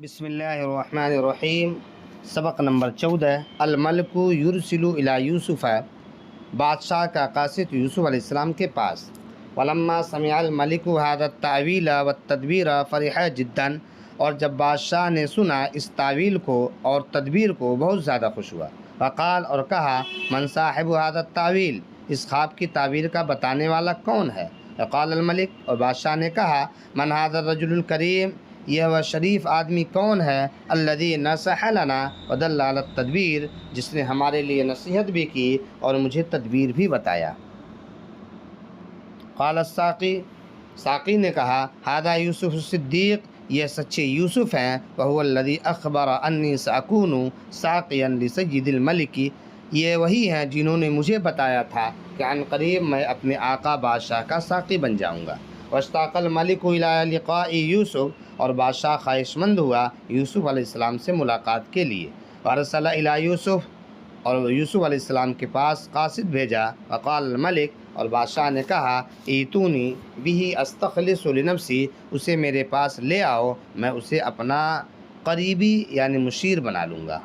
بسم اللہ الرحمن الرحیم۔ سبق نمبر 14۔ الملک یرسل الی یوسف، بادشاہ کا قاصد یوسف علیہ السلام کے پاس۔ ولما سمع الملک هذا التأویل والتدبیر فرح جدا، اور جب بادشاہ نے سنا اس تعویل کو اور تدبیر کو بہت زیادہ خوش ہوا۔ وقال، اور کہا، من صاحب هذا التأویل، اس خواب کی تعبیر کا بتانے والا کون ہے؟ وقال الملک، اور بادشاہ نے کہا، من هذا الرجل الکریم، یہ وہ شریف آدمی کون ہے؟ الذی نصح لنا ودل علی التدبیر، جس نے ہمارے لیے نصیحت بھی کی اور مجھے تدبیر بھی بتایا۔ قال الساقی، ساقی نے کہا، ھذا یوسف الصدیق، یہ سچے یوسف ہیں۔ وہو الذی اخبر انی ساکون ساقیا لسید الملک، یہ وہی ہیں جنہوں نے مجھے بتایا تھا کہ عن قریب میں اپنے آقا بادشاہ کا ساقی بن جاؤں گا۔ واشتاق الملک الی لقاء یوسف، اور بادشاہ خواہش مند ہوا یوسف علیہ السلام سے ملاقات کے لیے۔ وارسل الی یوسف، اور یوسف علیہ السلام کے پاس قاصد بھیجا۔ وقال الملک، اور بادشاہ نے کہا، ایتونی بہ استخلص لنفسی، اسے میرے پاس لے آؤ، میں اسے اپنا قریبی یعنی مشیر بنا لوں گا۔